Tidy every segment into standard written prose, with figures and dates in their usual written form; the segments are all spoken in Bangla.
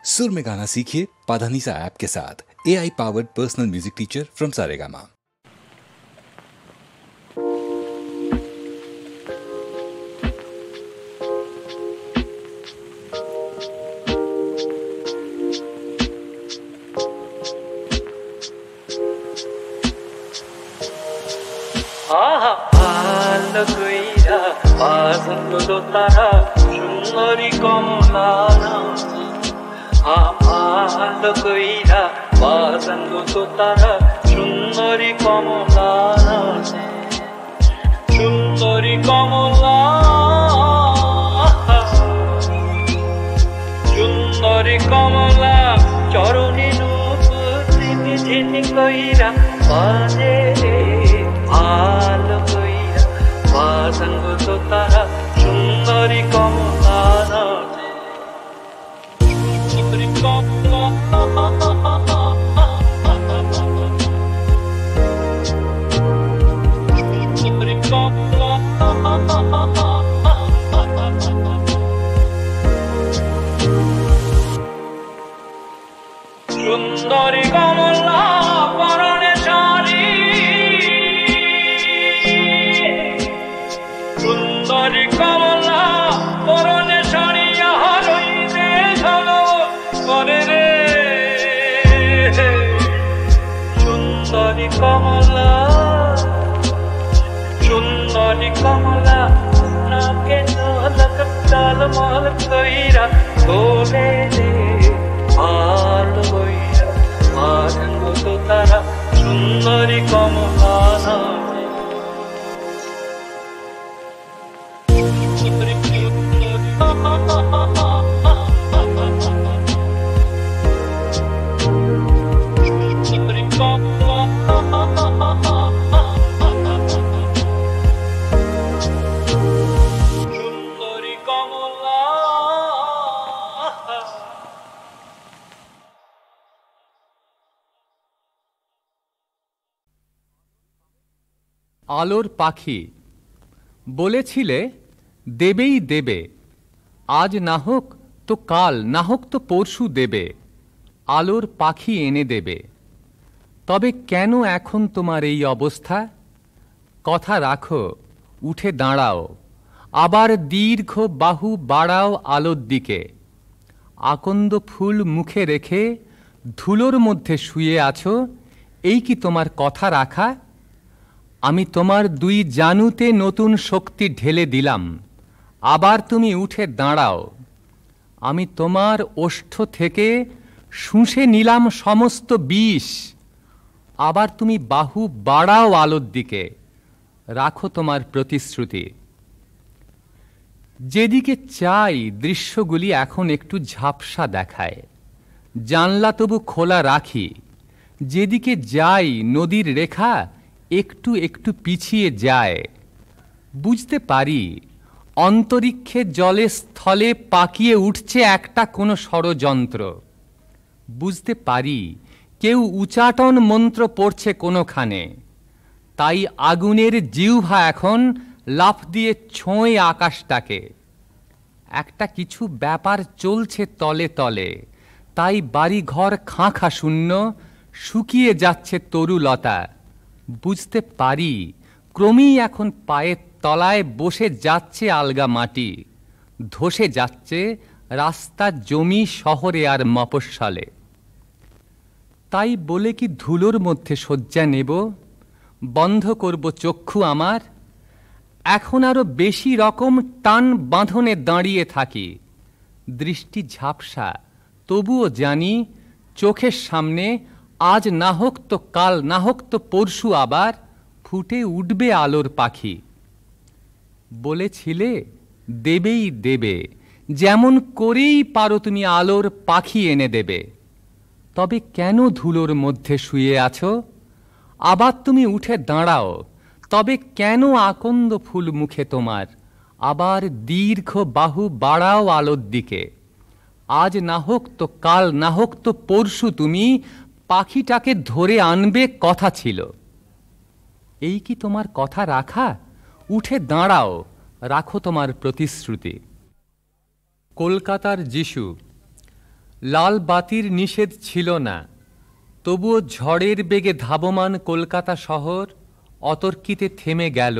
सुर में गाना सीखिए पाधानीसा ऐप के साथ। AI powered personal music teacher from Saregama. ভালো কইরা বাজলো তারা সুন্দরী কমলা নাচে। ভালো কইরা বাজলো তারা সুন্দরী কমলা নাচে। সুন্দরী কমলা, সুন্দরী কমলা চরণে নূপুর ঝিনি কইরা বাজে। ভালো কইরা বাজলো তো তারা সুন্দরী কমলা নাচে। সুন্দরী কমলা, সুন্দরী কমলা, সুন্দরী কমলা পরনে শাড়ি। সুন্দরী কমলা পরনে শাড়ি হইতে ঝলো করে রে। সুন্দরী কমলা, সুন্দরী কমলা নাকে ঝলক টালমল কইরা তোলে রে। ভালো কইরা বাজলো তো তারা সুন্দরী কমলা নাচে। সুন্দরী কমলা, সুন্দরী কমলা। আলোর পাখি বলেছিলে দেবেই দেবে, আজ না হোক তো কাল, না হোক তো পরশু দেবে, আলোর পাখি এনে দেবে। তবে কেন এখন তোমার এই অবস্থা? কথা রাখো, উঠে দাঁড়াও, আবার দীর্ঘ বাহু বাড়াও আলোর দিকে। আকন্দ ফুল মুখে রেখে ধুলোর মধ্যে শুয়ে আছো, এই কি তোমার কথা রাখা? আমি তোমার দুই জানুতে নতুন শক্তি ঢেলে দিলাম, আবার তুমি উঠে দাঁড়াও। আমি তোমার ওষ্ঠ থেকে শুষে নিলাম সমস্ত বিষ, আবার তুমি বাহু বাড়াও আলোর দিকে। রাখো তোমার প্রতিশ্রুতি। যেদিকে চাই দৃশ্যগুলি এখন একটু ঝাপসা দেখায়, জানলা তবু খোলা রাখি। যেদিকে যাই নদীর রেখা একটু একটু পিছিয়ে যায়। বুঝতে পারি অন্তরিক্ষে জলে স্থলে পাকিয়ে উঠছে একটা কোনো ষড়যন্ত্র। বুঝতে পারি কেউ উচাটন মন্ত্র পড়ছে কোনোখানে, তাই আগুনের জিহ্বা এখন লাফ দিয়ে ছোঁয় আকাশটাকে। একটা কিছু ব্যাপার চলছে তলে তলে, তাই বাড়ি ঘর খাঁ খাঁ শূন্য, শুকিয়ে যাচ্ছে তরুলতা। বুঝতে পারি ক্রমেই এখন পায়ের তলায় বসে যাচ্ছে আলগা মাটি, ধসে যাচ্ছে রাস্তা, জমি, শহরে আর মফস্বলে। তাই বলে কি ধুলোর মধ্যে শয্যা নেব? বন্ধ করব চক্ষু আমার? এখন আরো বেশি রকম টান বাঁধনে দাঁড়িয়ে থাকি। দৃষ্টি ঝাপসা, তবুও জানি চোখের সামনে আজ না হোক তো কাল, না হোক তো পরশু আবার ফুটে উঠবে আলোর পাখি। বলেছিলে দেবেই দেবে, যেমন করেই পারো তুমি আলোর পাখি এনে দেবে। তবে কেন ধুলোর মধ্যে শুয়ে আছো? আবার তুমি উঠে দাঁড়াও। তবে কেন আকন্দ ফুল মুখে তোমার? আবার দীর্ঘ বাহু বাড়াও আলোর দিকে। আজ না হোক তো কাল, না হোক তো পরশু তুমি পাখিটাকে ধরে আনবে কথা ছিল। এই কি তোমার কথা রাখা? উঠে দাঁড়াও, রাখো তোমার প্রতিশ্রুতি। কলকাতার যিশু। লাল বাতির নিষেধ ছিল না, তবুও ঝড়ের বেগে ধাবমান কলকাতা শহর অতর্কিতে থেমে গেল।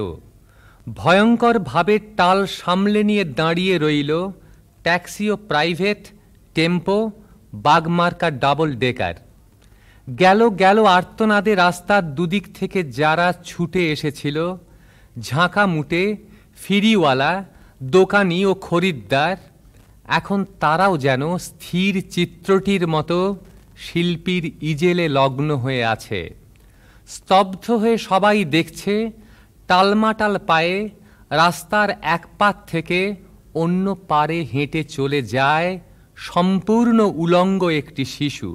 ভয়ঙ্কর ভাবে টাল সামলে নিয়ে দাঁড়িয়ে রইল ট্যাক্সি ও প্রাইভেট, টেম্পো, বাগমার্কা ডাবল ডেকার। গেল গেল আর্তনাদে রাস্তার দুদিক থেকে যারা ছুটে এসেছিল, ঝাঁকা মুটে, ফিরিওয়ালা, দোকানি ও খরিদ্দার, এখন তারাও যেন স্থির চিত্রটির মতো শিল্পীর ইজেলে লগ্ন হয়ে আছে। স্তব্ধ হয়ে সবাই দেখছে টালমাটাল পায়ে রাস্তার এক পাত থেকে অন্য পারে হেঁটে চলে যায় সম্পূর্ণ উলঙ্গ একটি শিশু।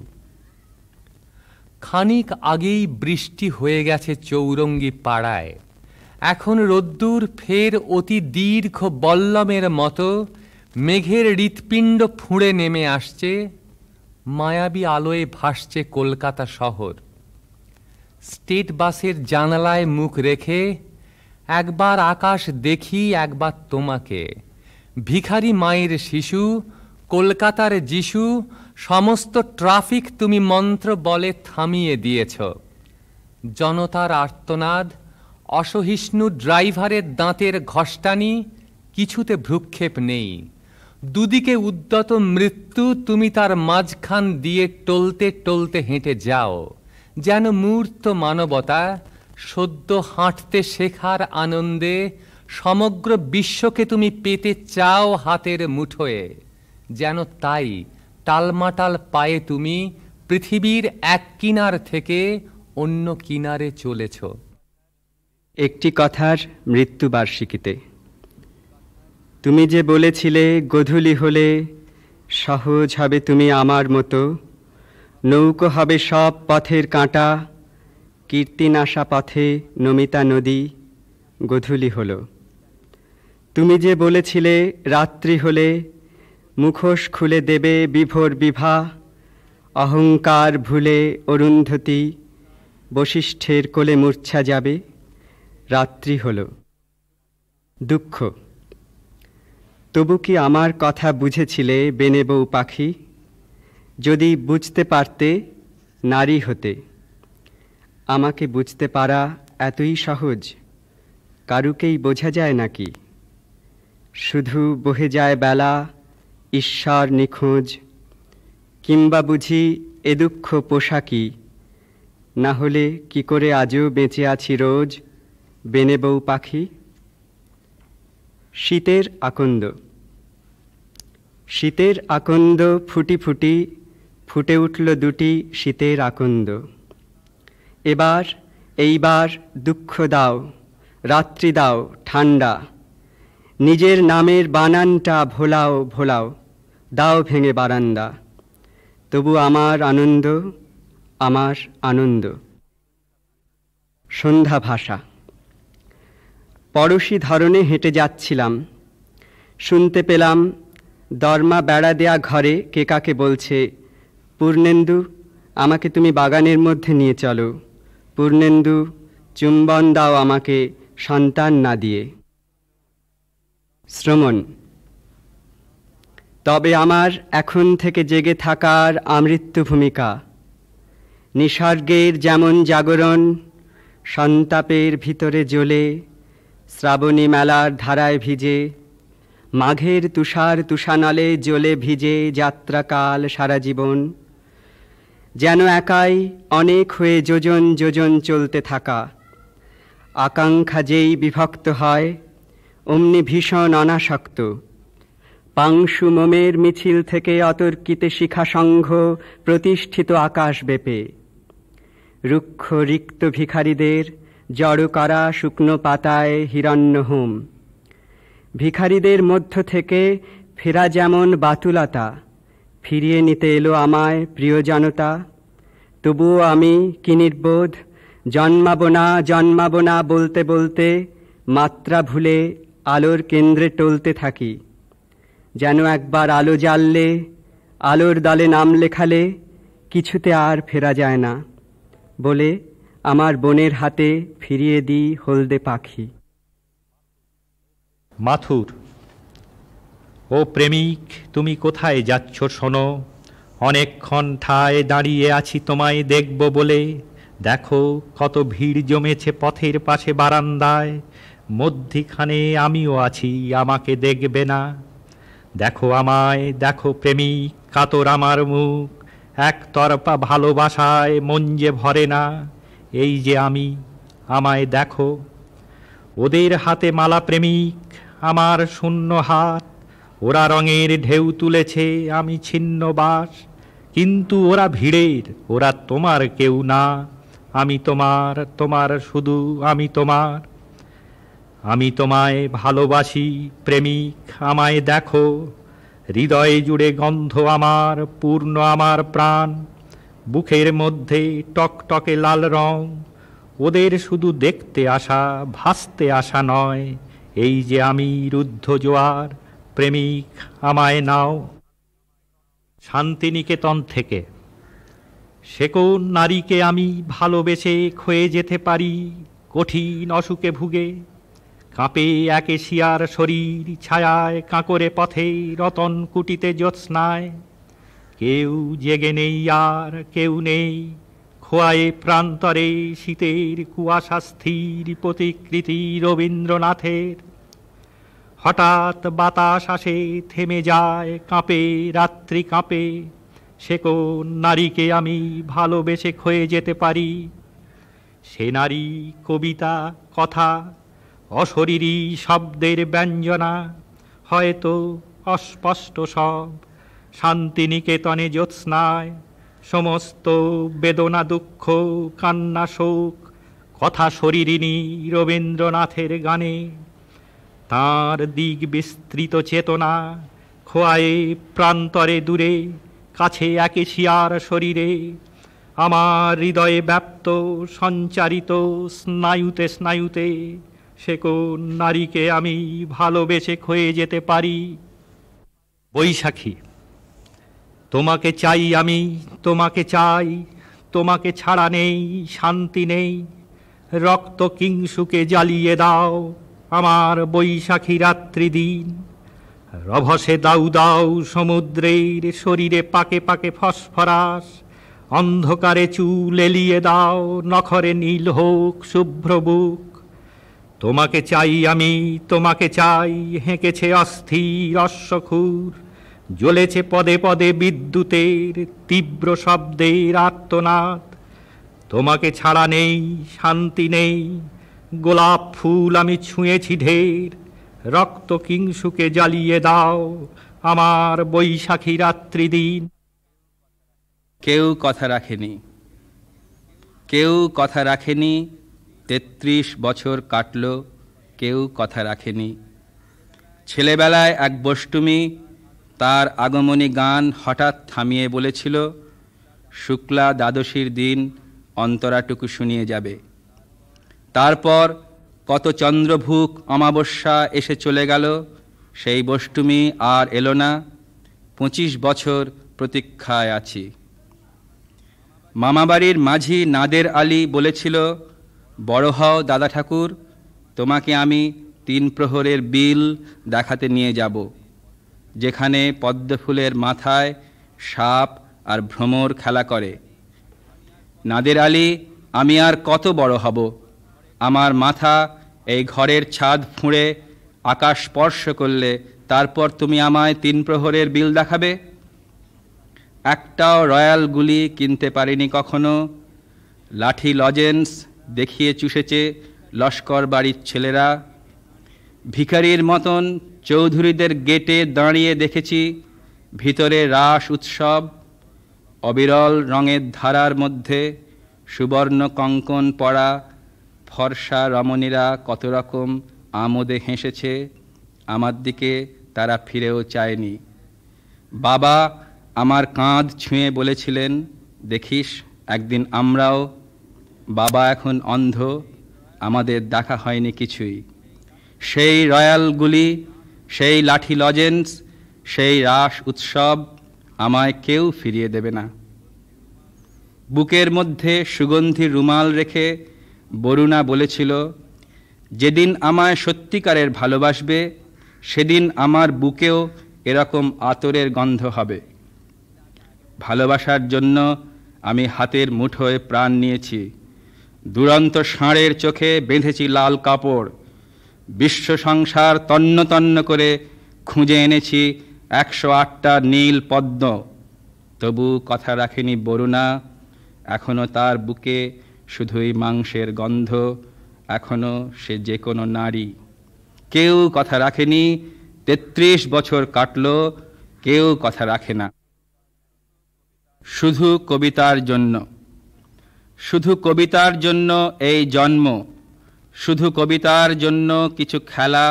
খানিক আগেই বৃষ্টি হয়ে গেছে চৌরঙ্গি পাড়ায়। এখন রোদ্দুর ফের অতি দীর্ঘ বল্লমের মতো মেঘের হৃৎপিণ্ড ফুঁড়ে নেমে আসছে, মায়াবী আলোয় ভাসছে কলকাতা শহর। স্টেট বাসের জানালায় মুখ রেখে একবার আকাশ দেখি, একবার তোমাকে। ভিখারি মায়ের শিশু, কলকাতার যিশু, সমস্ত ট্রাফিক তুমি মন্ত্র বলে থামিয়ে দিয়েছ। জনতার আর্তনাদ, অসহিষ্ণু ড্রাইভারের দাঁতের ঘষ্টানি, কিছুতে ভ্রুক্ষেপ নেই। দুদিকে উদ্যত মৃত্যু, তুমি তার মাঝখান দিয়ে টলতে টলতে হেঁটে যাও, যেন মূর্ত মানবতা সদ্য হাঁটতে শেখার আনন্দে সমগ্র বিশ্বকে তুমি পেতে চাও হাতের মুঠোয়। যেন তাই টালমাটাল পায়ে তুমি পৃথিবীর এক কিনার থেকে অন্য কিনারে চলেছ। একটি কথার মৃত্যুবার্ষিকীতে তুমি যে বলেছিলে গোধূলি হলে সহজ হবে তুমি আমার মতো, নৌকো হবে সব পথের কাঁটা, কীর্তিনাশা পথে নমিতা নদী, গোধূলি হলো। তুমি যে বলেছিলে রাত্রি হলে মুখোশ খুলে দেবে বিভোর বিভা, অহংকার ভুলে অরুন্ধতী বশিষ্ঠের কোলে মূর্ছা যাবে, রাত্রি হলো। দুঃখ, তবু কি আমার কথা বুঝেছিলে বেনে বউ পাখি? যদি বুঝতে পারতে নারী হতে। আমাকে বুঝতে পারা এতই সহজ, কারুকেই বোঝা যায় নাকি? শুধু বহে যায় বেলা, ঈশ্বর নিখোঁজ, কিংবা বুঝি এ দুঃখ পোশাকি? না হলে কি করে আজও বেঁচে আছি রোজ বেনে বউ পাখি? শীতের আকন্দ, শীতের আকন্দ ফুটি ফুটি ফুটে উঠল দুটি শীতের আকন্দ। এবার এইবার দুঃখ দাও, রাত্রি দাও ঠান্ডা, নিজের নামের বানানটা ভোলাও ভোলাও, দাও ভেঙে বারান্দা। তবু আমার আনন্দ, আমার আনন্দ। সন্ধ্যা ভাষা, পড়শি ধরনে হেঁটে যাচ্ছিলাম, শুনতে পেলাম দরমা বেড়া দেয়া ঘরে কে কাকে বলছে, পূর্ণেন্দু আমাকে তুমি বাগানের মধ্যে নিয়ে চলো, পূর্ণেন্দু চুম্বন দাও আমাকে সন্তান না দিয়ে। শ্রমণ, তবে আমার এখন থেকে জেগে থাকার আমৃত্যু ভূমিকা। নিসর্গের যেমন জাগরণ সন্তাপের ভিতরে জ্বলে, শ্রাবণী মেলার ধারায় ভিজে, মাঘের তুষার তুষানলে জ্বলে ভিজে যাত্রাকাল সারা জীবন, যেন একাই অনেক হয়ে যোজন যোজন চলতে থাকা। আকাঙ্ক্ষা যেই বিভক্ত হয় অমনি ভীষণ অনাসক্ত। পাংশু মোমের মিছিল থেকে অতর্কিতে শিখা সংঘ প্রতিষ্ঠিত আকাশ বেপে। রুক্ষ রিক্ত ভিখারীদের জড়ো করা শুকনো পাতায় হিরণ্যহোম। ভিখারীদের মধ্য থেকে ফেরা যেমন বাতুলতা, ফিরিয়ে নিতে এলো আমায় প্রিয় জনতা। তবুও আমি কি নির্বোধ, জন্মাবো না বলতে বলতে মাত্রা ভুলে আলোর কেন্দ্রে টলতে থাকি। যেন একবার আলো জ্বাললে, আলোর দলে নাম লেখালে কিছুতে আর ফেরা যায় না বলে আমার বোনের হাতে ফিরিয়ে দিই হলদে পাখি। মাথুর, ও প্রেমিক তুমি কোথায় যাচ্ছ শোনো, অনেকক্ষণ ঠায় দাঁড়িয়ে আছি তোমায় দেখব বলে, দেখো কত ভিড় জমেছে পথের পাশে বারান্দায়, মধ্যিখানে আমিও আছি, আমাকে দেখবে না? দেখো আমায়, দেখো প্রেমিক, কাতর আমার মুখ, একতরফা ভালোবাসায় মন যে ভরে না। এই যে আমি, আমায় দেখো। ওদের হাতে মালা প্রেমিক, আমার শূন্য হাত, ওরা রঙের ঢেউ তুলেছে, আমি ছিন্ন বাস। কিন্তু ওরা ভিড়ের, ওরা তোমার কেউ না। আমি তোমার, তোমার শুধু আমি তোমার। আমি তোমায় ভালোবাসি প্রেমিক, আমায় দেখো। হৃদয় জুড়ে গন্ধ আমার, পূর্ণ আমার প্রাণ। বুকের মধ্যে টকটকে লাল রং, ওদের শুধু দেখতে আসা, ভাসতে আসা নয়। এই যে আমি রুদ্ধ জোয়ার, প্রেমিক আমায় নাও। শান্তিনিকেতন থেকে। সে কোন নারীকে আমি ভালোবেসে ক্ষয়ে যেতে পারি কঠিন অসুখে ভুগে? কাঁপে একেশিয়ার শরীর ছায়ায়, কাঁকরে পথে রতন কুটিতে জ্যোৎস্নায়। কেউ জেগে নেই আর কেউ নেই, খোয়ায়ে প্রান্তরে শীতের কুয়াশা স্থির প্রতিকৃতি রবীন্দ্রনাথের। হঠাৎ বাতাস আসে, থেমে যায়, কাঁপে রাত্রি কাঁপে। সে কোন নারীকে আমি ভালোবেসে ক্ষয়ে যেতে পারি? সে নারী কবিতা, কথা, অশরীরী শব্দের ব্যঞ্জনা, হয়তো অস্পষ্ট সব। শান্তিনিকেতনে জ্যোৎস্নায় সমস্ত বেদনা, দুঃখ, কান্না, শোক কথা শরীরিনী রবীন্দ্রনাথের গানে। তাঁর দিক বিস্তৃত চেতনা খোয়ায়ে প্রান্তরে দূরে, কাছে একেশিয়ার শরীরে। আমার হৃদয়ে ব্যাপ্ত সঞ্চারিত স্নায়ুতে স্নায়ুতে। সে কোন নারীকে আমি ভালোবেসে ক্ষয়ে যেতে পারি? বৈশাখী। তোমাকে চাই আমি, তোমাকে চাই, তোমাকে ছাড়া নেই শান্তি নেই। রক্ত কিংসুকে জ্বালিয়ে দাও আমার বৈশাখী রাত্রি দিন। রভসে দাউ দাউ সমুদ্রের, শরীরে পাকে পাকে ফসফরাস। অন্ধকারে চুল এলিয়ে দাও, নখরে নীল হোক শুভ্র বুক। তোমাকে চাই আমি, তোমাকে চাই, হেঁকেছে অস্থির অশ্বক্ষুর। জ্বলেছে পদে পদে বিদ্যুতের তীব্র শব্দের আর্তনাদ। তোমাকে ছাড়া নেই শান্তি নেই। গোলাপ ফুল আমি ছুঁয়েছি ঢের, রক্ত কিংসুকে জ্বালিয়ে দাও আমার বৈশাখী রাত্রি দিন। কেউ কথা রাখেনি, কেউ কথা রাখেনি। ৩৩ বছর কাটল, কেউ কথা রাখেনি। ছেলেবেলায় এক বষ্টুমি তার আগমনী গান হঠাৎ থামিয়ে বলেছিল, শুক্লা দ্বাদশীর দিন অন্তরাটুকু শুনিয়ে যাবে। তারপর কত চন্দ্রভুক অমাবস্যা এসে চলে গেল, সেই বষ্টুমি আর এলো না। ২৫ বছর প্রতীক্ষায় আছি। মামাবাড়ির মাঝি নাদের আলী বলেছিল, বড় হও দাদা ঠাকুর, তোমাকে আমি ৩ প্রহরের বিল দেখাতে নিয়ে যাব, যেখানে পদ্মফুলের মাথায় সাপ আর ভ্রমর খেলা করে। নাদের আলী, আমি আর কত বড় হব? আমার মাথা এই ঘরের ছাদ ফুঁড়ে আকাশ স্পর্শ করলে তারপর তুমি আমায় ৩ প্রহরের বিল দেখাবে? একটাও রয়্যাল গুলি কিনতে পারিনি কখনো। লাঠি লজেন্স দেখিয়ে চুষেছে লস্কর বাড়ির ছেলেরা। ভিখারির মতন চৌধুরীদের গেটে দাঁড়িয়ে দেখেছি ভিতরে রাস উৎসব। অবিরল রঙের ধারার মধ্যে সুবর্ণ কঙ্কন পরা ফর্সা রমণীরা কত রকম আমোদে হেসেছে। আমার দিকে তারা ফিরেও চায়নি। বাবা আমার কাঁধ ছুঁয়ে বলেছিলেন, দেখিস একদিন আমরাও। বাবা এখন অন্ধ, আমাদের দেখা হয়নি কিছুই। সেই রয়্যালগুলি, সেই লাঠি লজেন্স, সেই রাস উৎসব আমায় কেউ ফিরিয়ে দেবে না। বুকের মধ্যে সুগন্ধি রুমাল রেখে বরুণা বলেছিল, যেদিন আমায় সত্যিকারের ভালোবাসবে সেদিন আমার বুকেও এরকম আতরের গন্ধ হবে। ভালোবাসার জন্য আমি হাতের মুঠোয় প্রাণ নিয়েছি। দুরন্ত ষাঁড়ের চোখে বেঁধেছি লাল কাপড়। বিশ্ব সংসার তন্ন তন্ন করে খুঁজে এনেছি 108টা নীল পদ্ম। তবু কথা রাখেনি বরুণা, এখনো তার বুকে শুধুই মাংসের গন্ধ, এখনো সে যে কোনো নারী। কেউ কথা রাখেনি, 33 বছর কাটল, কেউ কথা রাখে না। শুধু কবিতার জন্য, শুধু কবিতার জন্য এই জন্ম, শুধু কবিতার জন্য কিছু খেলা,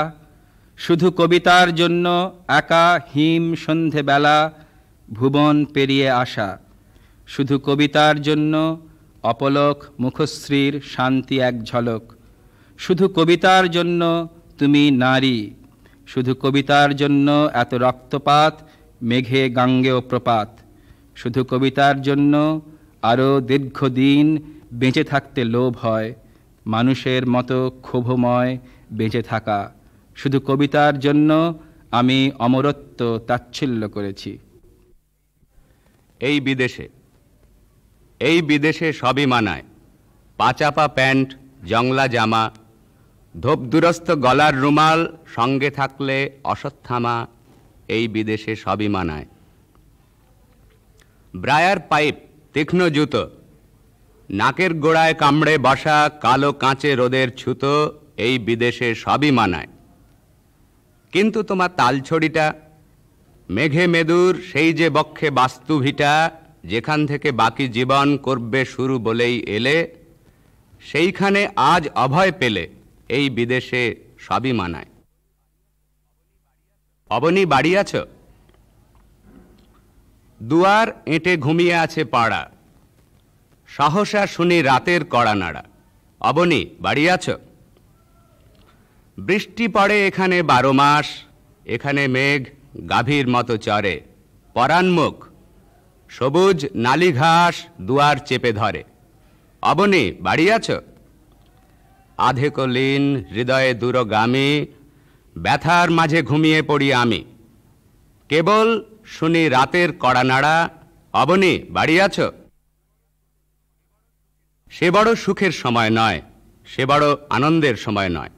শুধু কবিতার জন্য একা হিম সন্ধেবেলা ভুবন পেরিয়ে আসা, শুধু কবিতার জন্য অপলক মুখশ্রীর শান্তি এক ঝলক, শুধু কবিতার জন্য তুমি নারী, শুধু কবিতার জন্য এত রক্তপাত, মেঘে গাঙ্গেয় প্রপাত, শুধু কবিতার জন্য আরও দীর্ঘদিন বেঁচে থাকতে লোভ হয়, মানুষের মতো ক্ষোভময় বেঁচে থাকা। শুধু কবিতার জন্য আমি অমরত্ব তাচ্ছিল্য করেছি। এই বিদেশে সবই মানায়, পাচাপা প্যান্ট, জংলা জামা, ধোপদুরস্ত গলার রুমাল, সঙ্গে থাকলে অশ্বত্থামা, এই বিদেশে সবই মানায়। ব্রায়ার পাইপ, তীক্ষ্ণ জুতো, নাকের গোড়ায় কামড়ে বসা কালো কাঁচে রোদের ছুতো, এই বিদেশে সবই মানায়। কিন্তু তোমার তালছড়িটা, মেঘে মেদুর সেই যে বক্ষে বাস্তুভিটা, যেখান থেকে বাকি জীবন করবে শুরু বলেই এলে, সেইখানে আজ অভয় পেলে, এই বিদেশে সবই মানায়। অবনী বাড়ি আছো? দুয়ার এঁটে ঘুমিয়ে আছে পাড়া, সহসা শুনি রাতের কড়া নাড়া। অবনী বাড়ি আছো? বৃষ্টি পড়ে এখানে 12 মাস, এখানে মেঘ গাভীর মতো চরে, পরাণমুখ সবুজ নালি ঘাস দুয়ার চেপে ধরে। অবনী বাড়ি আছো? আধেকলীন হৃদয়ে দূরগামী, ব্যথার মাঝে ঘুমিয়ে পড়ি আমি, কেবল শুনি রাতের কড়া নাড়া। অবনী বাড়ি আছো? সে বড় সুখের সময় নয়, সে বড় আনন্দের সময় নয়।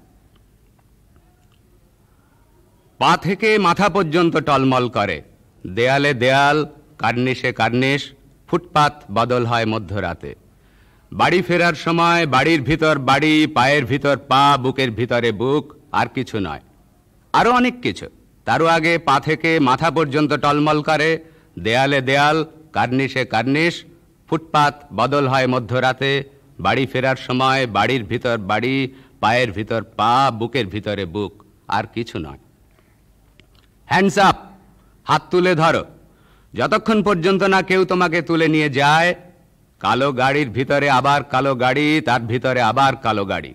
পা থেকে মাথা পর্যন্ত টলমল করে, দেয়ালে দেয়াল, কার্নিশে কার্নিশ, ফুটপাত বদল হয় মধ্যরাতে। বাড়ি ফেরার সময় বাড়ির ভিতর বাড়ি, পায়ের ভিতর পা, বুকের ভিতরে বুক, আর কিছু নয়। আরো অনেক কিছু, তারও আগে পা থেকে মাথা পর্যন্ত টলমল করে, দেয়ালে দেয়াল, কার্নিশে কার্নিশ, ফুটপাত বদল হয় মধ্যরাতে। বাড়ি ফেরার সময় বাড়ির ভিতর বাড়ি, পায়ের ভিতর পা, বুকের ভিতরে বুক, আর কিছু নয়। হ্যান্ডস আপ, হাত তুলে ধরো, যতক্ষণ পর্যন্ত না কেউ তোমাকে তুলে নিয়ে যায়। কালো গাড়ির ভিতরে আবার কালো গাড়ি, তার ভিতরে আবার কালো গাড়ি,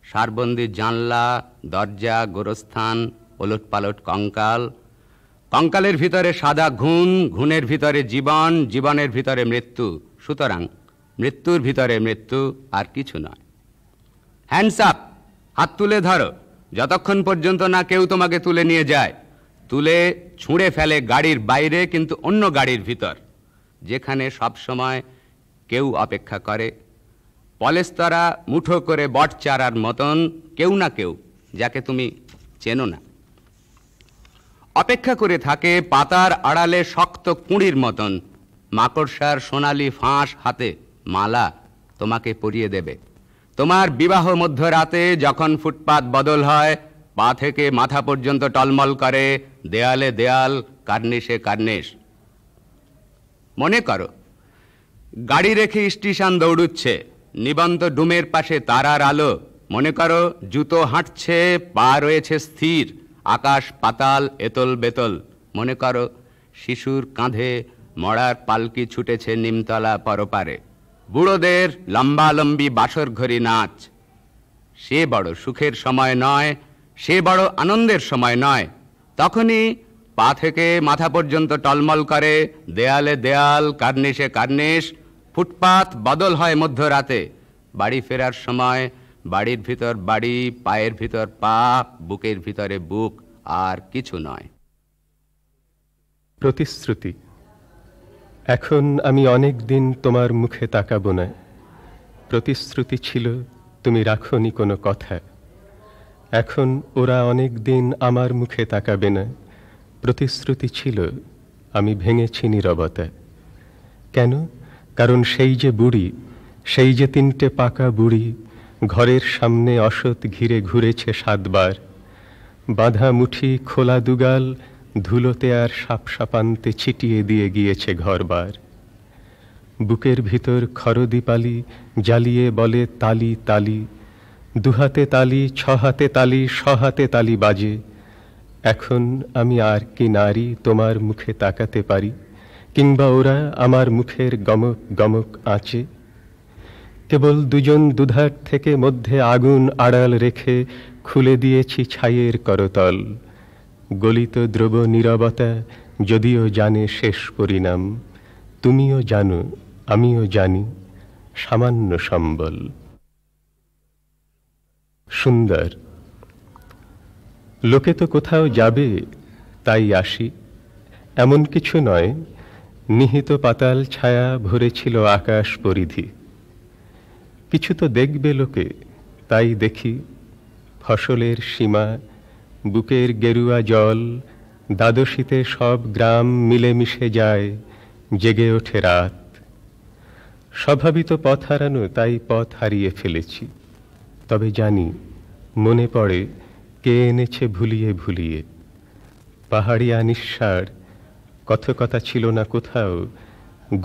সারবন্দি জানলা, দরজা, গোরস্থান, ওলট পালট কঙ্কাল, কঙ্কালের ভিতরে সাদা ঘুণ, ঘুণের ভিতরে জীবন, জীবনের ভিতরে মৃত্যু। সুতরাং মৃত্যুর ভিতরে মৃত্যু, আর কিছু নয়। হ্যান্ডস আপ, হাত তুলে ধরো, যতক্ষণ পর্যন্ত না কেউ তোমাকে তুলে নিয়ে যায়। তুলে ছুঁড়ে ফেলে গাড়ির বাইরে, কিন্তু অন্য গাড়ির ভিতর, যেখানে সব সময় কেউ অপেক্ষা করে, পলেস্তরা মুঠো করে বটচারার মতন, কেউ না কেউ যাকে তুমি চেনো না, অপেক্ষা করে থাকে পাতার আড়ালে শক্ত কুঁড়ির মতন। মাকড়সার সোনালি ফাঁস হাতে মালা তোমাকে পরিয়ে দেবে। তোমার বিবাহ মধ্যরাতে যখন ফুটপাত বদল হয়, পা থেকে মাথা পর্যন্ত টলমল করে, দেয়ালে দেয়াল, কার্নিশে কার্নিশ। মনে করো গাড়ি রেখে স্টেশন দৌড়ুচ্ছে, নিবন্ত ডুমের পাশে তারার আলো। মনে করো জুতো হাঁটছে, পা রয়েছে স্থির, আকাশ পাতাল এতল বেতল। মনে করো শিশুর কাঁধে মড়ার পালকি ছুটেছে নিমতলা পরপারে, বুড়োদের লম্বালম্বি বাসর ঘড়ি নাচ। সে বড় সুখের সময় নয়, সে বড় আনন্দের সময় নয়। তখনই পা থেকে মাথা পর্যন্ত টলমল করে, দেয়ালে দেয়াল, কার্নিশে কার্নিশ, ফুটপাত বদল হয় মধ্যরাতে। বাড়ি ফেরার সময় বাড়ির ভিতর বাড়ি, পায়ের ভিতর পা, বুকের ভিতরে বুক, আর কিছু নয়। প্রতিশ্রুতি। এখন আমি অনেক দিন তোমার মুখে তাকাবো না। প্রতিশ্রুতি ছিল তুমি রাখোনি কোনো কথা। এখন ওরা অনেক দিন আমার মুখে তাকাবে না। প্রতিশ্রুতি ছিল, আমি ভেঙেছি নীরবতা। কেন? কারণ সেই যে বুড়ি, সেই যে 3টে পাকা বুড়ি ঘরের সামনে অসৎ ঘিরে ঘুরেছে 7 বার। বাঁধা মুঠি খোলা দুগাল ধুলোতে আর সাপসাপান্তে ছিটিয়ে দিয়ে গিয়েছে ঘরবার। বুকের ভিতর খরদীপালি জ্বালিয়ে বলে তালি তালি, 2 হাতে তালি, 6 হাতে তালি, 100 হাতে তালি বাজে। এখন আমি আর কি নারী তোমার মুখে তাকাতে পারি, কিংবা ওরা আমার মুখের গমক গমক আঁচে? কেবল 2জন দুধার থেকে মধ্যে আগুন আড়াল রেখে খুলে দিয়েছি ছাইয়ের করতল। গলিত দ্রব নীরবতা যদিও জানে শেষ পরিণাম, তুমিও জানো, আমিও জানি, সামান্য সম্বল। সুন্দর। লোকে তো কোথাও যাবে, তাই আসি, এমন কিছু নয়। নিহিত পাতাল ছায়া ভরেছিল আকাশ পরিধি। কিছু তো দেখবে লোকে, তাই দেখি। ফসলের সীমা, বুকের গেরুয়া জল, দ্বাদশীতে সব গ্রাম মিলেমিশে যায়, জেগে ওঠে রাত। স্বভাবিত পথ হারানো, তাই পথ হারিয়ে ফেলেছি। তবে জানি, মনে পড়ে কে এনেছে ভুলিয়ে ভুলিয়ে। পাহাড়িয়া নিঃসার, কথকতা ছিল না কোথাও।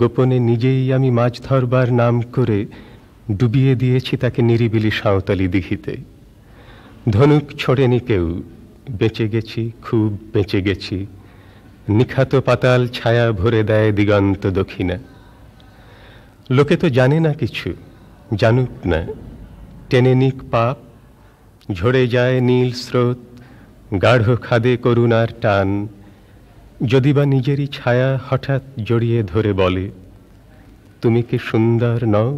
গোপনে নিজেই আমি মাছ ধরবার নাম করে ডুবিয়ে দিয়েছি তাকে নিরিবিলি সাঁওতালি দিঘিতে। ধনুক ছোড়েনি কেউ, বেঁচে গেছি, খুব বেঁচে গেছি। নিখাত পাতাল ছায়া ভরে দেয় দিগন্ত দক্ষিণা। লোকে তো জানে না কিছু, জানুক না। টেনে নিক পাপ, ঝরে যায় নীল স্রোত, গাঢ় খাদে করুণার টান। যদি বা নিজেরই ছায়া হঠাৎ জড়িয়ে ধরে বলে, তুমি কি সুন্দর নও?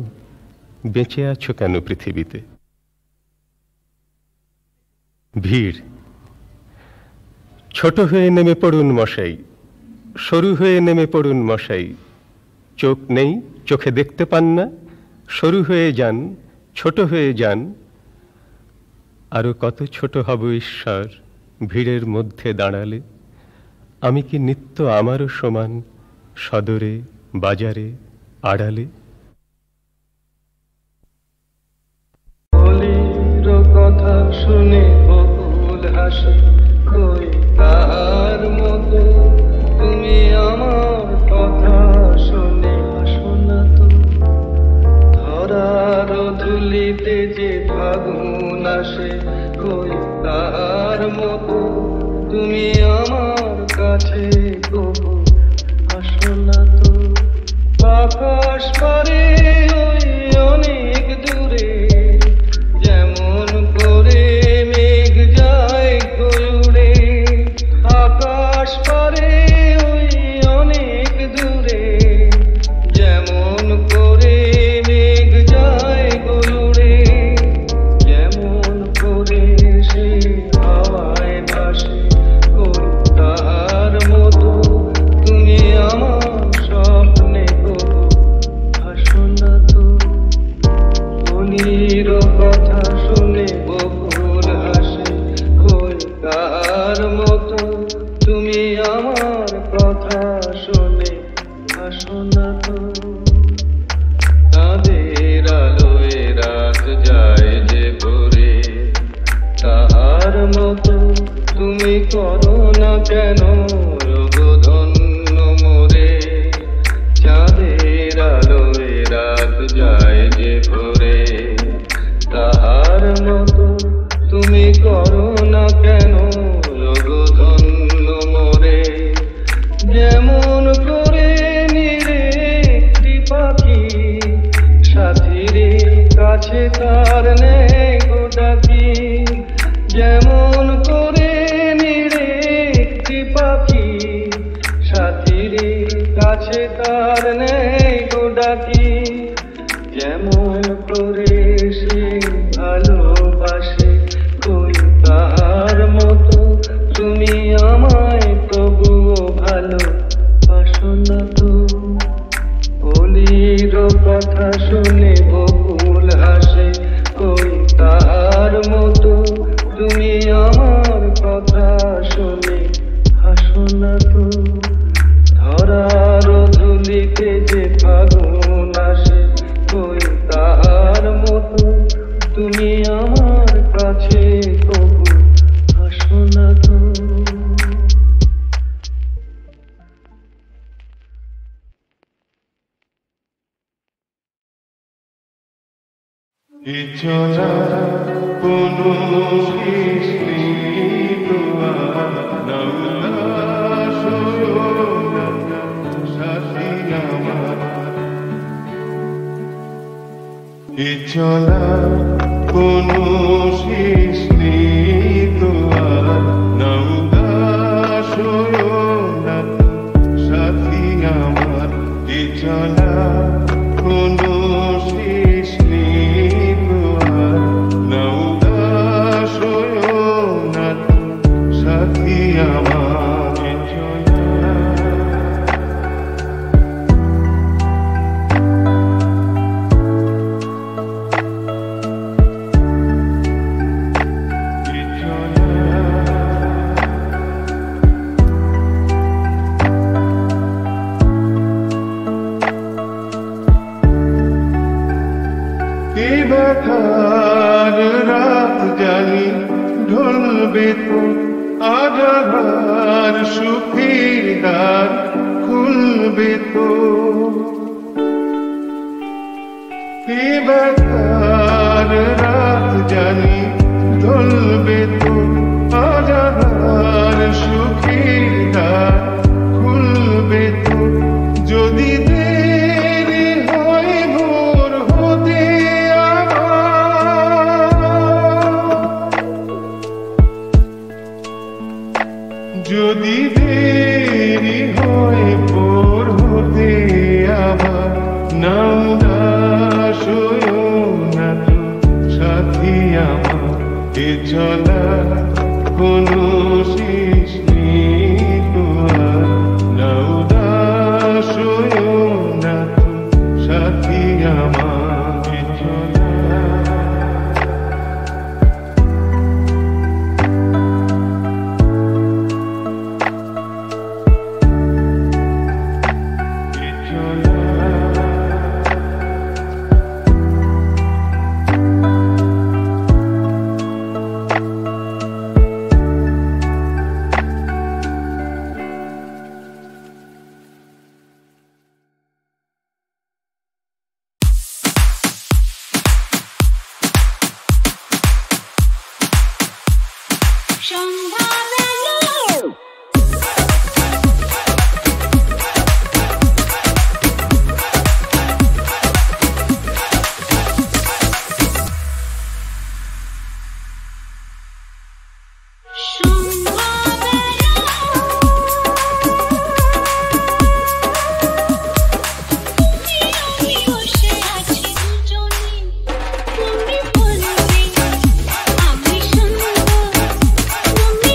বেঁচে আছো কেন পৃথিবীতে? ভিড়। ছোট হয়ে নেমে পড়ুন মশাই, সরু হয়ে নেমে পড়ুন মশাই। চোখ নেই, চোখে দেখতে পান না? সরু হয়ে যান, ছোট হয়ে যান। আরো কত ছোট হব ঈশ্বর ভিড়ের মধ্যে দাঁড়ালে। আমি কি নিত্য আমারও সমান, সদরে, বাজারে, আড়ালে? কথা শুনে বকুল হাসে, কই তার মতো তুমি আমার কথা শুনে হাসো না তো। ধরার ধুলিতে যে ফাগুন আসে, কই তার মতো তুমি আমার কাছে কবু হাসো না তো। আকাশ পারে ওই অনেক দূরে, যেমন করে মেঘ যায় উড়ে। আকাশ পারে ওই অনেক দূরে, যেমন করে মেঘ যায় উড়ে। যেমন করে সে হাওয়ায় ভাসে, কই তার মতো তুমি আমার স্বপ্নে কবু হাসো না তো। মনির কথা শুনে বকুল হাসে, কই তার মতো তুমি আমার কথা শুনে হাসো না তো। তাদের আলোয় রাত যায় যে ভোরে, তাহার মতো তুমি করো না কেন রোগধন্য মোরে। চাঁদের আলোয় রাত যায় যে ভোরে, তাহার মতো তুমি করো না কেন রোগধন্য মোরে। যেমন করে নিরে একটি পাখি, সাথীরে কাছে তার নেই গোটাকি। যেমন করে নিরে একটি পাখি, সাথীরে কাছে তার নেই গোটাকি। যেমন করে সে ভালোবাসে, কই তার মতো তুমি আমায় তবুও ভালোবাসো না তো। সখীর কথা শুনে বকুল হাসে, ওই তাহার মতো তুমি আমার কথা শুনে হাসো না তো। ধরার ধুলিতে যে ফাগুন আসে, ওই তাহার মতো তুমি আমার কাছে তবু হাসো না তো। চলা কোনো শেষ নেই তোমার, সাথী আমার। চলা কোনো শেষ নেই তোমার, সাথী আমার। চলা কোনো শেষ নেই তোমার, সাথী আমার। ব্যথার রাত জানি ঢলবে তো, আধার সুখের দ্বার খুলবে তো। ব্যথার রাত জানি ঢলবে তো, আধার সুখের দ্বার খুলবে তো। যদি দেরি হয় ভোর হতে, যদি দেরি হয় ভোর হতে আবার, নাম দাস না তো সাথী আমার। এ চলা কোনো শেষ নেই তোমার, নাম দাস না তো সাথী আমার। এ চলা তুমি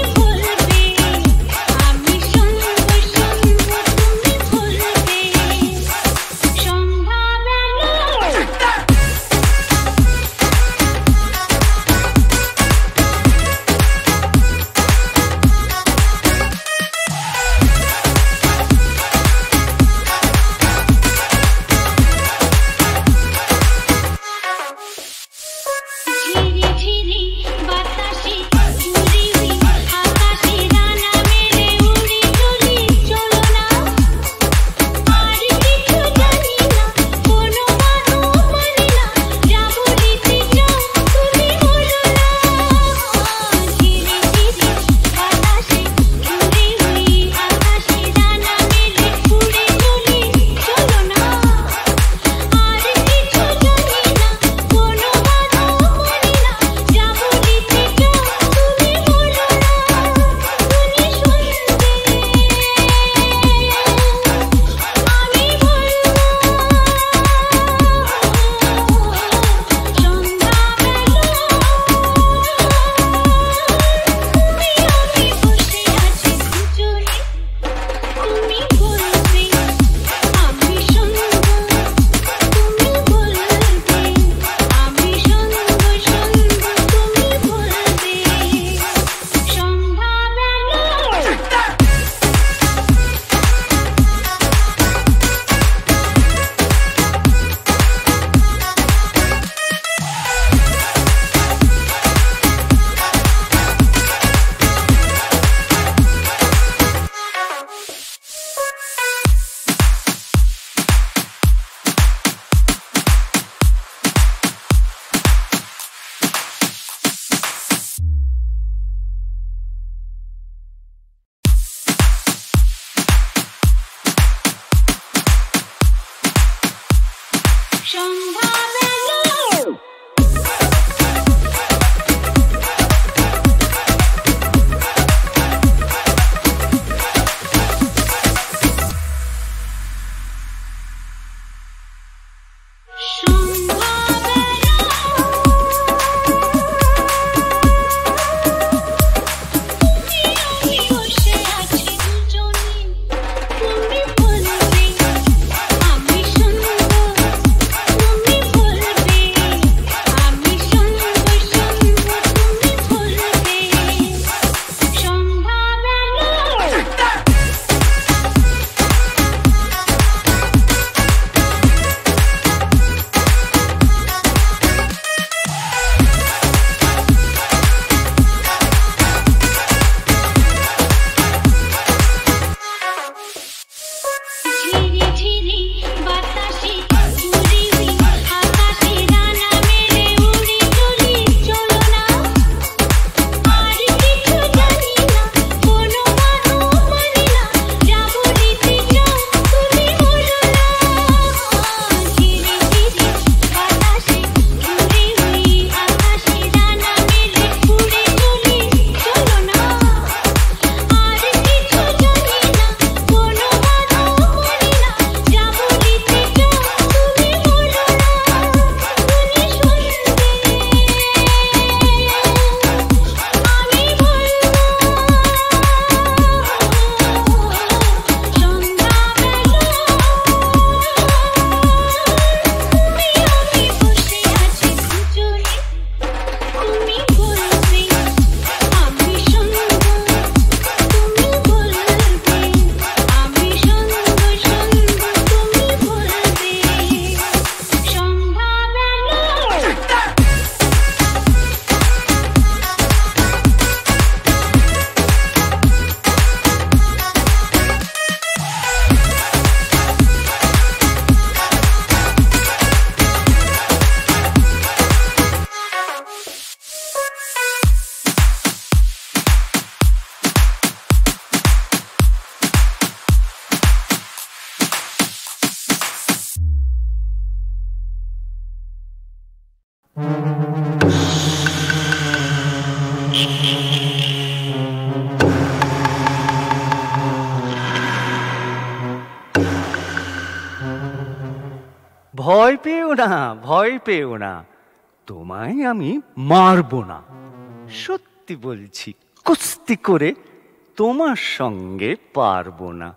ভয় পেও না, ভয় পেও না, তোমায় আমি মারবো না। সত্যি বলছি, কুস্তি করে তোমার সঙ্গে পারবো না।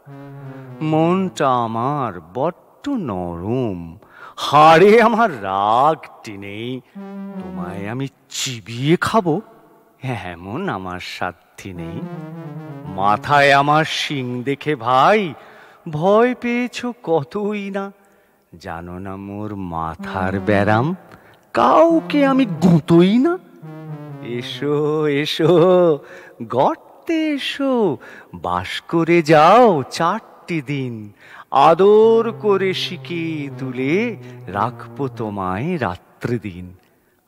মনটা আমার বড্ড নরম, হাড়ে আমার রাগটি নেই। তোমায় আমি চিবিয়ে খাবো এমন আমার সাধ্যি নেই। মাথায় আমার শিং দেখে ভাই ভয় পেয়েছো কতই না। জানো না মোর মাথার ব্যারাম, কাউকে আমি গুঁতোই না। এসো এসো গর্তে এসো, বাস করে যাও 4টি দিন। আদর করে শিখিয়ে তুলে রাখবো তোমায় রাত্রি দিন।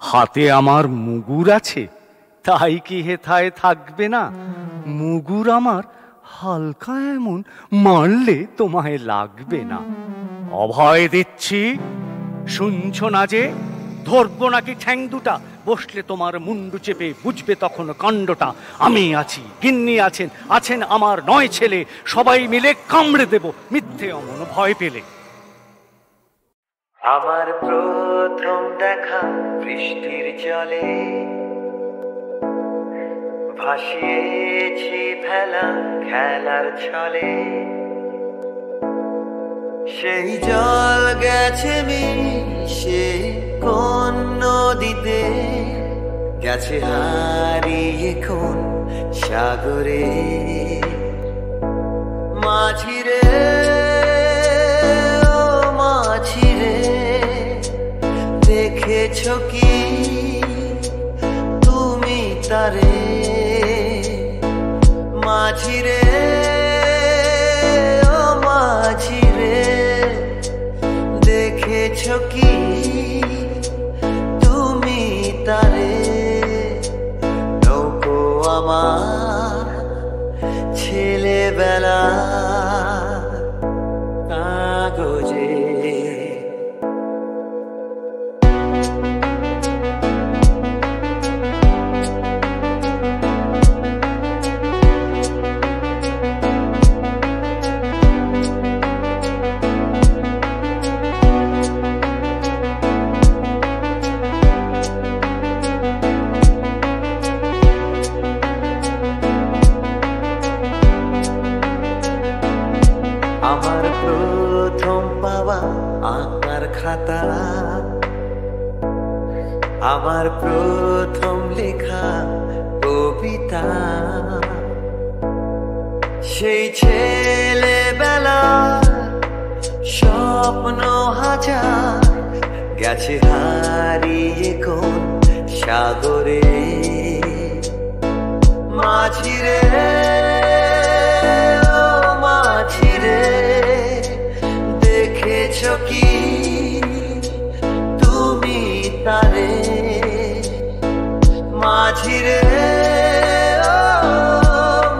হাতে আমার মুগুর আছে, তাই কি হেথায় থাকবে না? মুগুর আমার হালকা এমন, মারলে তোমায় লাগবে না। অভয় দিচ্ছি, শুনছো না যে? ধরবো নাকি ঠ্যাং দুটা? বসলে তোমার মুন্ডু চেপে বুঝবে তখন কাণ্ডটা। আমি আছি, গিন্নি আছেন, আছেন আমার 9 ছেলে, সবাই মিলে কামড়ে দেব মিথ্যে অমন ভয় পেলে। আমার প্রথম দেখা বৃষ্টির জলে, ভাসিয়েছি ভেলা খেলার ছলে। সেই জল গেছে মিশে কোন নদীতে, গেছে হারিয়ে কোন সাগরে। মাঝিরে ও মাঝিরে, দেখেছো কি তুমি তারে? মাঝিরে ও মাঝিরে, দেখেছো কি তুমি তারে? নৌকো আমার ছেলেবেলা কাগজে, আঁকার খাতা, আমার প্রথম লেখা কবিতা, সেই ছেলেবেলা স্বপ্ন হাজার গেছে হারিয়ে কোন সাগরে। মাঝিরে ও মাঝিরে, দেখেছ কি তুমি তারে? মাঝিরে ও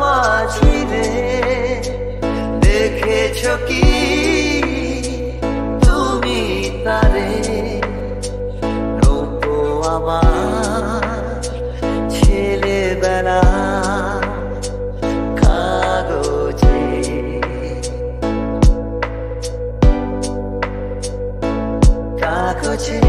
মাঝিরে, দেখেছ কি তুমি তারে? নৌকো আমার ছেলেবেলা কাগজে, কাগজে।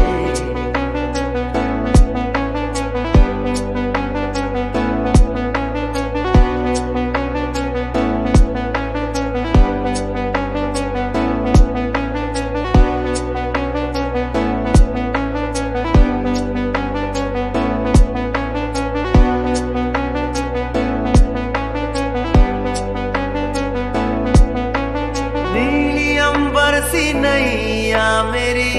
नीली अंबर सी नैया मेरी,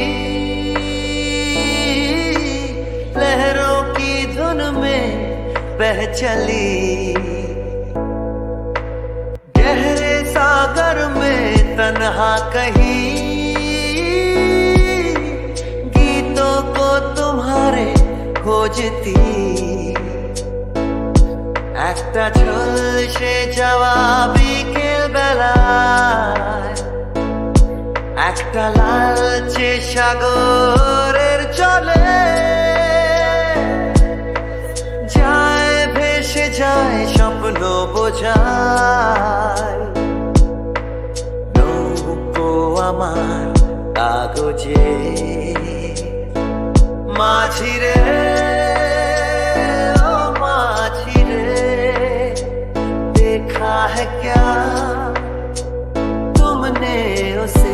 लहरों की धुन में बह चली, गहरे सागर में तन्हा कहीं गीतों को तुम्हारे खोजती। একটা ঝলসে যাওয়া বিকেল বেলায়, একটা লালচে সাগরের জলে যায় ভেসে যায় স্বপ্ন বোঝায়। নৌকো আমার কাগজে। মাঝিরে ও মাঝিরে, देखा है क्या तुमने उसे?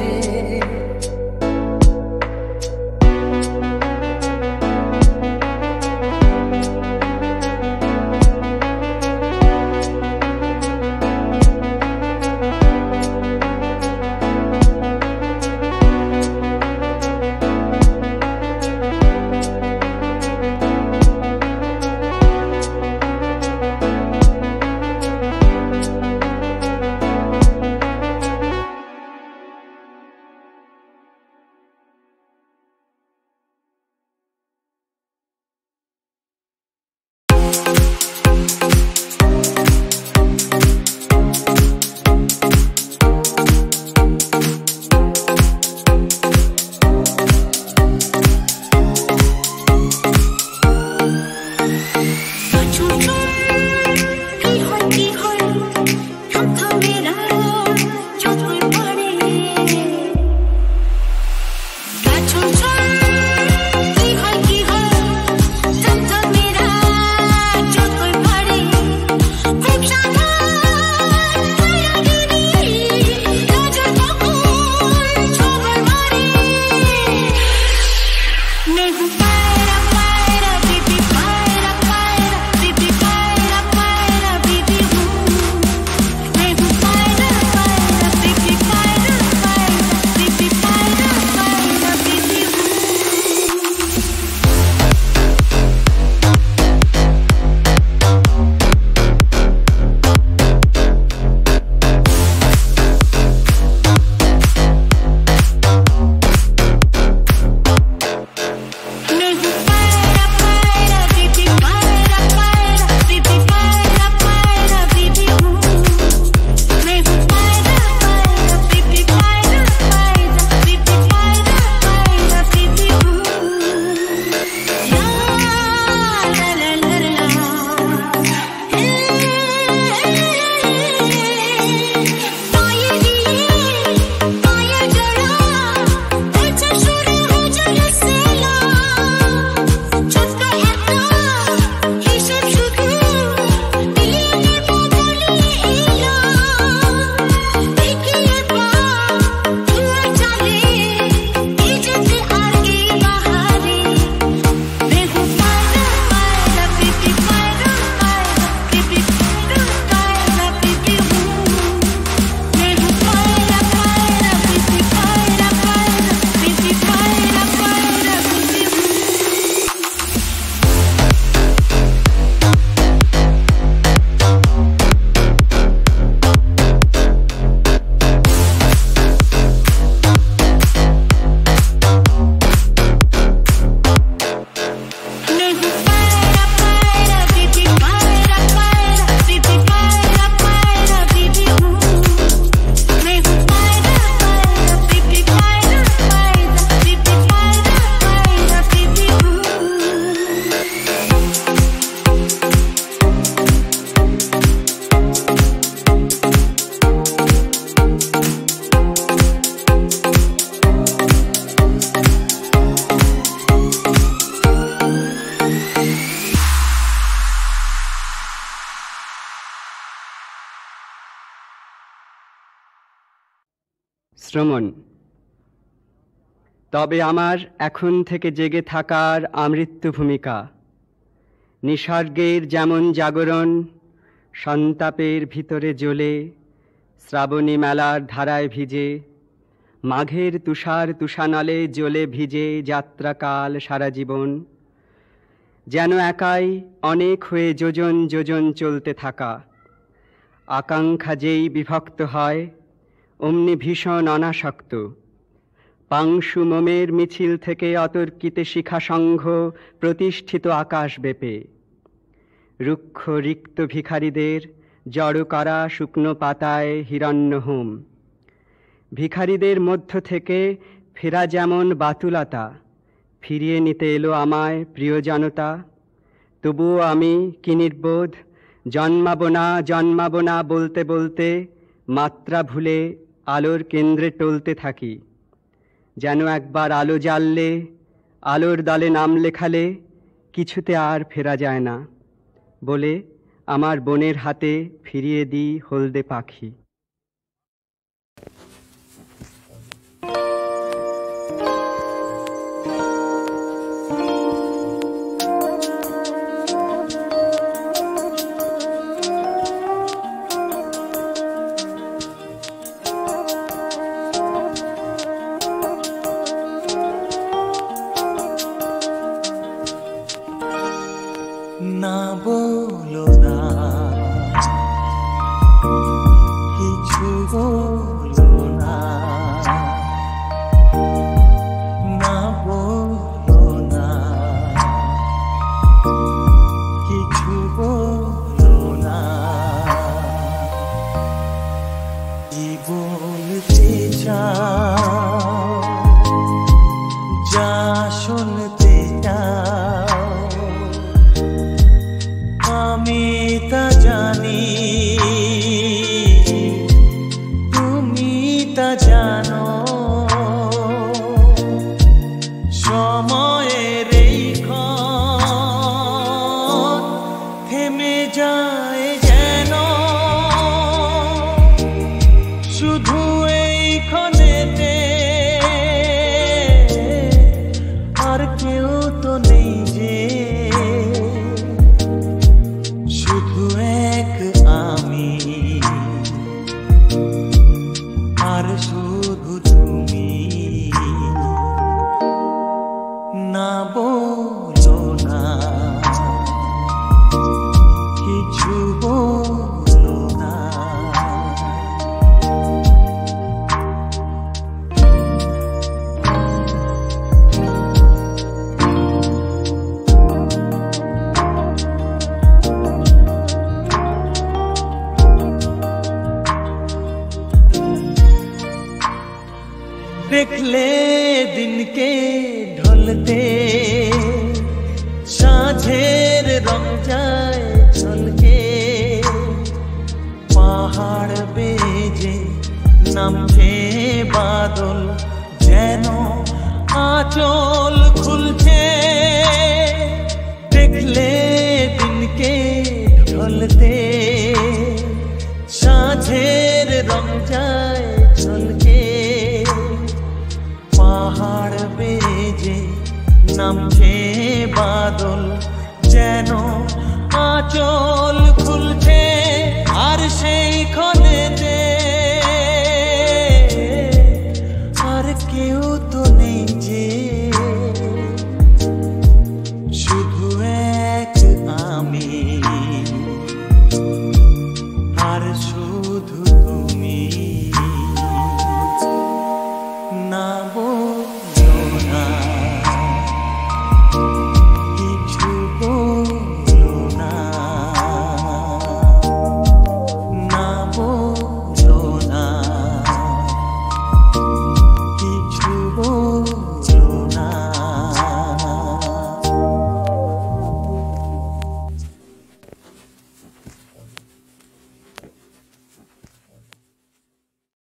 শ্রমণ। তবে আমার এখন থেকে জেগে থাকার আমৃত্যু ভূমিকা। নিসর্গের যেমন জাগরণ সন্তাপের ভিতরে জ্বলে, শ্রাবণী মেলার ধারায় ভিজে, মাঘের তুষার তুষানলে জ্বলে ভিজে যাত্রাকাল সারা জীবন, যেন একাই অনেক হয়ে যোজন যোজন চলতে থাকা। আকাঙ্ক্ষা যেই বিভক্ত হয় অমনি ভীষণ অনাসক্ত। পাংশু মোমের মিছিল থেকে অতর্কিতে শিখা সংঘ প্রতিষ্ঠিত আকাশ বেপে। রুক্ষ রিক্ত ভিখারীদের জড়ো করা শুকনো পাতায় হিরণ্যহোম। ভিখারীদের মধ্য থেকে ফেরা যেমন বাতুলতা, ফিরিয়ে নিতে এলো আমায় প্রিয় জনতা। তবুও আমি কি নির্বোধ, জন্মাবো না বলতে বলতে মাত্রা ভুলে আলোর কেন্দ্রে টলতে থাকি। যেন একবার আলো জ্বাললে, আলোর দলে নাম লেখালে কিছুতে আর ফেরা যায় না বলে আমার বোনের হাতে ফিরিয়ে দিই হলদে পাখি। না বলো না, কিছু বলো না, না বলো না, কিছু বলো না। কি বলতে চাও, যা শুনতে চাও, আমি তা জানি, তুমি তা জানো। সময়ের এই ক্ষণ থেমে যায় যেন, শুধু এই ক্ষণেতে, আর কেউ তো নেই যে, শুধু এক আমি, আর শুধু তুমি। না বলো না, কিছু বলো না। দেখলে দিনকে ঢলতে, সাঁঝের রং যায় ঝলকে, পাহাড় বেজে নামছে বাদল, যেন আঁচল খুলছে। দেখলে দিনকে ঢলতে, সাঁঝের রং যায় ঝলকে, পাহাড় বেজে নামছে বাদল, যেন আঁচল খুলছে।